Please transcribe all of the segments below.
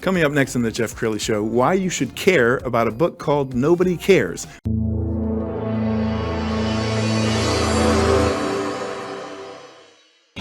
Coming up next on the Jeff Crilley Show, why you should care about a book called Nobody Cares.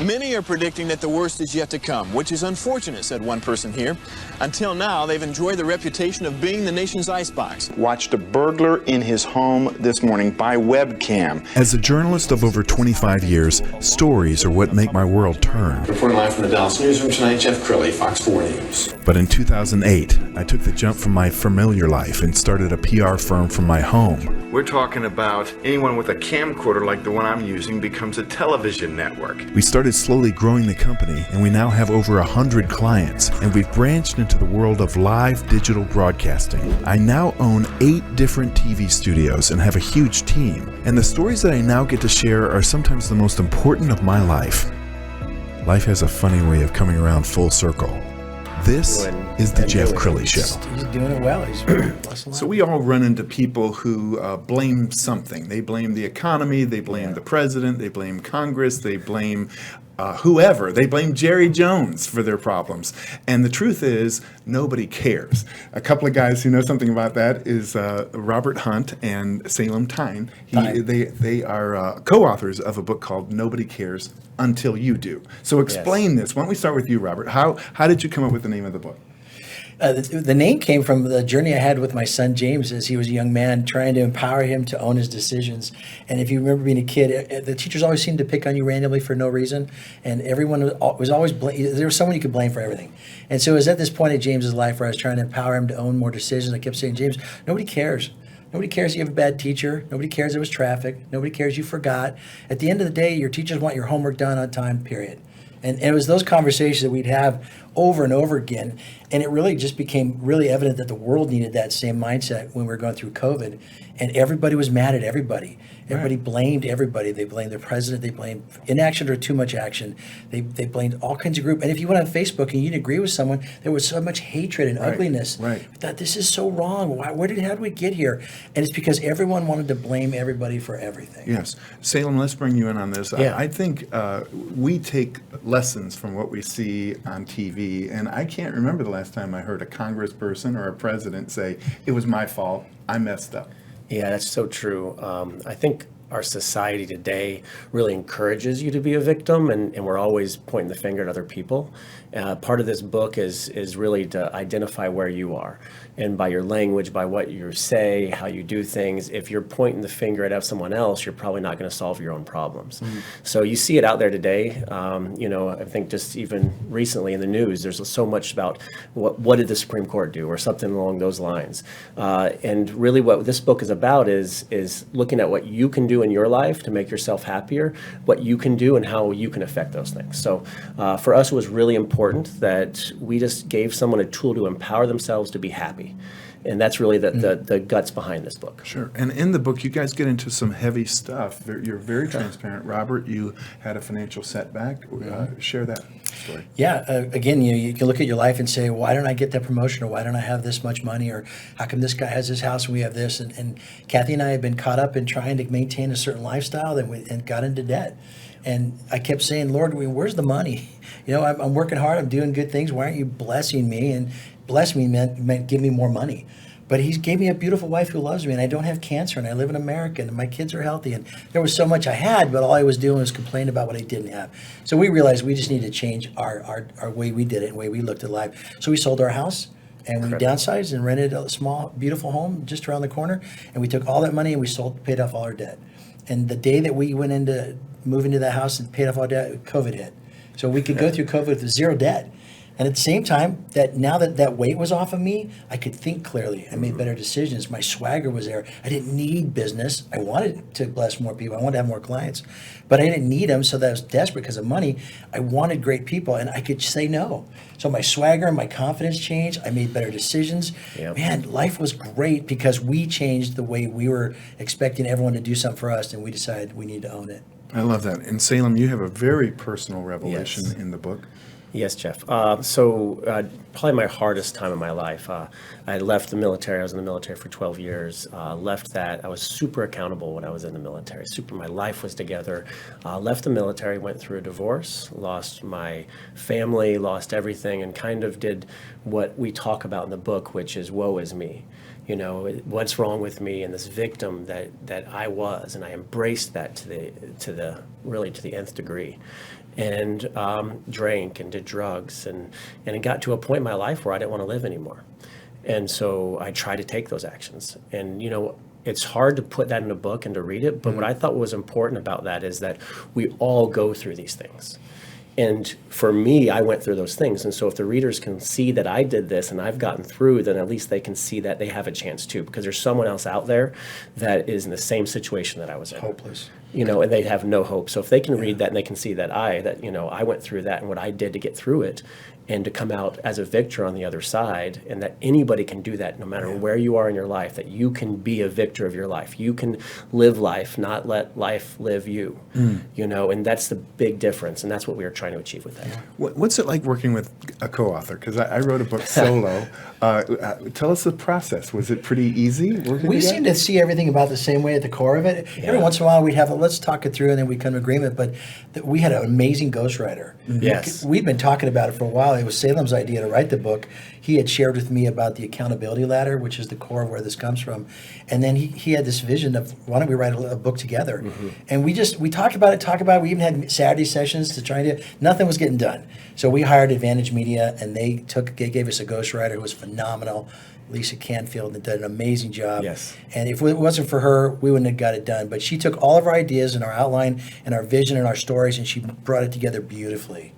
Many are predicting that the worst is yet to come, which is unfortunate, said one person here. Until now, they've enjoyed the reputation of being the nation's icebox. Watched a burglar in his home this morning by webcam. As a journalist of over 25 years, stories are what make my world turn. Reporting live from the Dallas newsroom tonight, Jeff Crilley, Fox 4 News. But in 2008, I took the jump from my familiar life and started a PR firm from my home. We're talking about anyone with a camcorder like the one I'm using becomes a television network. We started slowly growing the company, and we now have over 100 clients, and we've branched into the world of live digital broadcasting. I now own 8 different TV studios and have a huge team, and the stories that I now get to share are sometimes the most important of my life. Life has a funny way of coming around full circle. This is the Jeff Crilley Show. He's doing it well. So we all run into people who blame something. They blame the economy, they blame the president, they blame Congress, they blame whoever. They blame Jerry Jones for their problems. And the truth is, nobody cares. A couple of guys who know something about that is Robert Hunt and Salem Tyne. They are co-authors of a book called Nobody Cares Until You Do. So explain this. Why don't we start with you, Robert? How did you come up with the name of the book? The name came from the journey I had with my son James as he was a young man, trying to empower him to own his decisions. And if you remember being a kid, the teachers always seemed to pick on you randomly for no reason, and everyone was always there was someone you could blame for everything. And so it was at this point in James's life where I was trying to empower him to own more decisions. I kept saying, James, nobody cares. Nobody cares you have a bad teacher. Nobody cares there was traffic. Nobody cares you forgot. At the end of the day, your teachers want your homework done on time, period. And it was those conversations that we'd have over and over again. And it really just became really evident that the world needed that same mindset when we were going through COVID. And everybody was mad at everybody. Everybody blamed everybody. They blamed the president. They blamed inaction or too much action. They blamed all kinds of groups. And if you went on Facebook and you didn't agree with someone, there was so much hatred and ugliness. Right. I thought, this is so wrong. How did we get here? And it's because everyone wanted to blame everybody for everything. Yes. Salem, let's bring you in on this. Yeah. I think we take lessons from what we see on TV. And I can't remember the last time I heard a congressperson or a president say, it was my fault, I messed up. Yeah, that's so true. I think our society today really encourages you to be a victim, and we're always pointing the finger at other people. Part of this book is really to identify where you are. And by your language, by what you say, how you do things, if you're pointing the finger at someone else, you're probably not going to solve your own problems. Mm-hmm. So you see it out there today. I think just even recently in the news, there's so much about what did the Supreme Court do or something along those lines. And really what this book is about is looking at what you can do in your life to make yourself happier, what you can do and how you can affect those things. So for us, it was really important that we just gave someone a tool to empower themselves to be happy. And that's really the guts behind this book. Sure. And in the book, you guys get into some heavy stuff. You're very transparent. Robert, you had a financial setback. Share that story. Yeah. Again, you can look at your life and say, why don't I get that promotion? Or why don't I have this much money? Or how come this guy has his house and we have this? And Kathy and I have been caught up in trying to maintain a certain lifestyle and got into debt. And I kept saying, Lord, where's the money? I'm working hard. I'm doing good things. Why aren't you blessing me? And bless me meant give me more money. But he gave me a beautiful wife who loves me, and I don't have cancer, and I live in America, and my kids are healthy. And there was so much I had, but all I was doing was complaining about what I didn't have. So we realized we just need to change our way we did it and way we looked at life. So we sold our house, and we downsized and rented a small, beautiful home just around the corner. And we took all that money and we paid off all our debt. And the day that we went into moving to that house and paid off all debt, COVID hit. So we could go through COVID with zero debt. And at the same time, now that weight was off of me, I could think clearly. I made better decisions. My swagger was there. I didn't need business. I wanted to bless more people. I wanted to have more clients. But I didn't need them, so that I was desperate because of money. I wanted great people, and I could say no. So my swagger and my confidence changed. I made better decisions. Yep. Man, life was great because we changed the way we were expecting everyone to do something for us, and we decided we need to own it. I love that. And Salem, you have a very personal revelation in the book. Yes, Jeff. Probably my hardest time in my life. I left the military. I was in the military for 12 years. Left that. I was super accountable when I was in the military. My life was together. Left the military, went through a divorce, lost my family, lost everything, and kind of did what we talk about in the book, which is woe is me. You know, what's wrong with me, and this victim that I was, and I embraced that to the nth degree. And drank and did drugs, and it got to a point in my life where I didn't want to live anymore. And so I tried to take those actions. And, it's hard to put that in a book and to read it, but what I thought was important about that is that we all go through these things. And for me, I went through those things. And so if the readers can see that I did this and I've gotten through, then at least they can see that they have a chance too, because there's someone else out there that is in the same situation that I was in. Hopeless. And they have no hope. So if they can read that and they can see that I went through that and what I did to get through it, and to come out as a victor on the other side, and that anybody can do that no matter where you are in your life, that you can be a victor of your life. You can live life, not let life live you, and that's the big difference, and that's what we were trying to achieve with that. What's it like working with a co-author? Because I wrote a book solo. Tell us the process. Was it pretty easy working We together? seem to see everything about the same way at the core of it. Every once in a while we'd have let's talk it through, and then we'd come to agreement. But we had an amazing ghostwriter. Yes. We'd been talking about it for a while. It was Salem's idea to write the book. He had shared with me about the accountability ladder, which is the core of where this comes from. And then he had this vision of, why don't we write a book together? And we talked about it. We even had Saturday sessions to try to, nothing was getting done. So we hired Advantage Media, and they gave us a ghostwriter who was phenomenal, Lisa Canfield, and did an amazing job. Yes. And if it wasn't for her, we wouldn't have got it done. But she took all of our ideas and our outline and our vision and our stories, and she brought it together beautifully.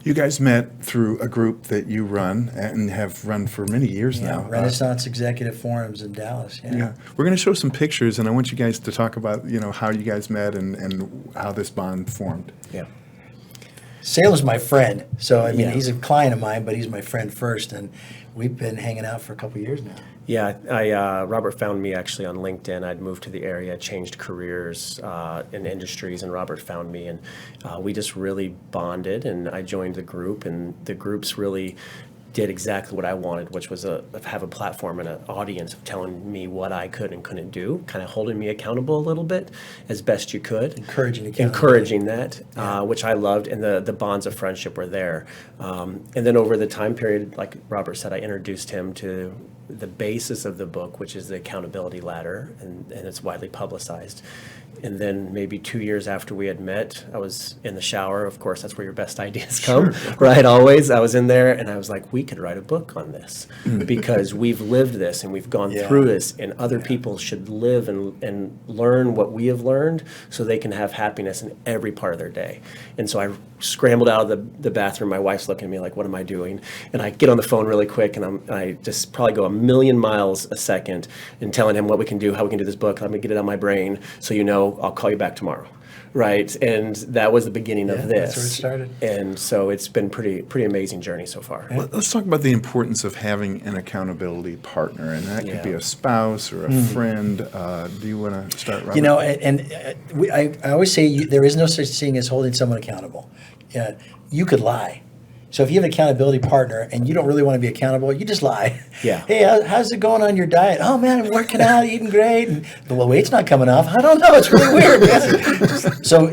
You guys met through a group that you run and have run for many years now. Renaissance Executive Forums in Dallas. Yeah, we're going to show some pictures, and I want you guys to talk about how you guys met and how this bond formed. Yeah. Salem's my friend, so he's a client of mine, but he's my friend first, and we've been hanging out for a couple of years now. Yeah, Robert found me actually on LinkedIn. I'd moved to the area, changed careers in industries, and Robert found me, and we just really bonded, and I joined the group, and the groups really did exactly what I wanted, which was have a platform and an audience of telling me what I could and couldn't do, kind of holding me accountable a little bit as best you could. Encouraging that, which I loved, and the bonds of friendship were there. And then over the time period, like Robert said, I introduced him to the basis of the book, which is the accountability ladder, and it's widely publicized. And then maybe 2 years after we had met, I was in the shower. Of course, that's where your best ideas come, right? Always. I was in there, and I was like, we could write a book on this because we've lived this and we've gone through this, and other people should live and learn what we have learned so they can have happiness in every part of their day. And so I scrambled out of the bathroom. My wife's looking at me like, what am I doing? And I get on the phone really quick, and I just probably go a million miles a second and telling him what we can do, how we can do this book. Let me get it on my brain so I'll call you back tomorrow. Right. And that was the beginning of this. That's where it started. And so it's been pretty amazing journey so far. Let's talk about the importance of having an accountability partner, and that could be a spouse or a friend. Do you want to start, Robert? I always say there is no such thing as holding someone accountable. You could lie. So if you have an accountability partner and you don't really want to be accountable, you just lie. Yeah. Hey, how's it going on your diet? Oh man, I'm working out, eating great, and the weight's not coming off. I don't know. It's really weird, man. So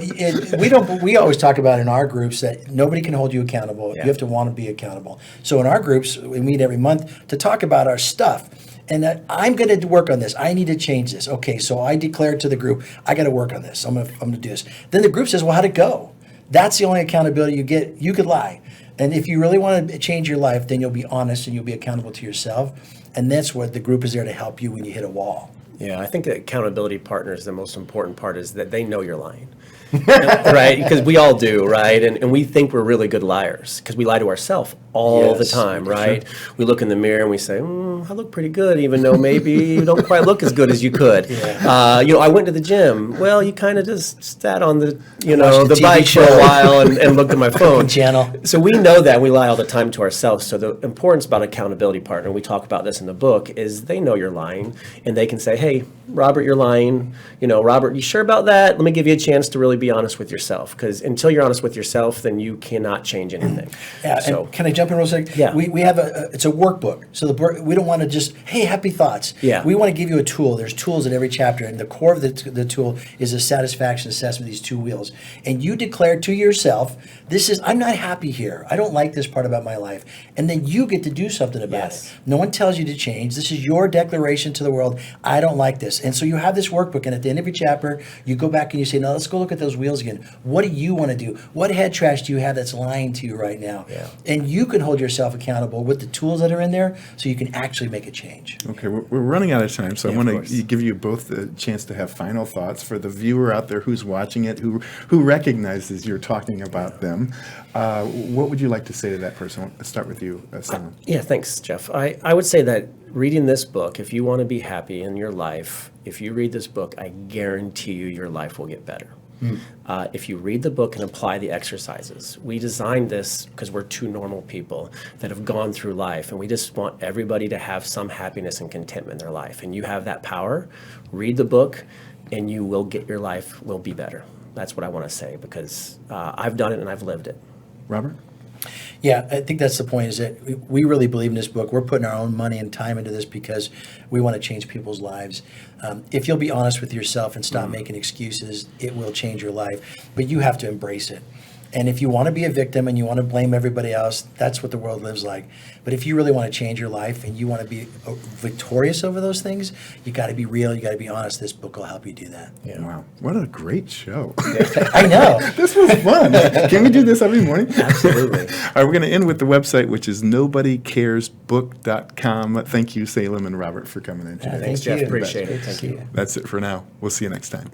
we always talk about in our groups that nobody can hold you accountable. Yeah. You have to want to be accountable. So in our groups, we meet every month to talk about our stuff. And I'm going to work on this. I need to change this. Okay, so I declare to the group, I got to work on this. I'm going to do this. Then the group says, well, how'd it go? That's the only accountability you get. You could lie. And if you really want to change your life, then you'll be honest and you'll be accountable to yourself. And that's what the group is there to help you when you hit a wall. Yeah, I think that accountability partners, the most important part is that they know you're lying. Right? Because we all do, right? And we think we're really good liars because we lie to ourselves all the time, right? Sure. We look in the mirror and we say, I look pretty good, even though maybe you don't quite look as good as you could. I went to the gym. Well, you kind of just sat on the bike for a while and looked at my phone. Channel. So we know that, and we lie all the time to ourselves. So the importance about accountability partner, we talk about this in the book, is they know you're lying, and they can say, hey, Robert, you're lying. Robert, you sure about that? Let me give you a chance to really really be honest with yourself, because until you're honest with yourself, then you cannot change anything. Yeah, So, and can I jump in real quick? Yeah. We have it's a workbook. So we don't want to just, hey, happy thoughts. Yeah. We want to give you a tool. There's tools in every chapter, and the core of the tool is a satisfaction assessment, these 2 wheels. And you declare to yourself, I'm not happy here. I don't like this part about my life. And then you get to do something about Yes. it. No one tells you to change. This is your declaration to the world. I don't like this. And so you have this workbook, and at the end of every chapter, you go back and you say, now let's go look at those wheels again. What do you want to do? What head trash do you have that's lying to you right now? Yeah. And you can hold yourself accountable with the tools that are in there so you can actually make a change. Okay, we're running out of time, so I Yeah, want of to course. give you both the chance to have final thoughts for the viewer out there who's watching it, who recognizes you're talking about them. What would you like to say to that person? Let's start with you, Sam. yeah, thanks, Jeff. I would say that reading this book, if you want to be happy in your life, if you read this book, I guarantee you your life will get better. If you read the book and apply the exercises, we designed this because we're 2 normal people that have gone through life, and we just want everybody to have some happiness and contentment in their life. And you have that power. Read the book, and you will get your life will be better. That's what I want to say, because I've done it and I've lived it. Robert? Yeah, I think that's the point, is that we really believe in this book. We're putting our own money and time into this because we want to change people's lives. If you'll be honest with yourself and stop making excuses, it will change your life. But you have to embrace it. And if you want to be a victim and you want to blame everybody else, that's what the world lives like. But if you really want to change your life and you want to be victorious over those things, you got to be real, you got to be honest. This book will help you do that. Yeah. Wow, what a great show. I know. This was fun. Can we do this every morning? Absolutely. All right, we're going to end with the website, which is nobodycaresbook.com. Thank you, Salem and Robert, for coming in today. Thanks, Thank Jeff. you. Appreciate it. Good to Thank see you. That's it for now. We'll see you next time.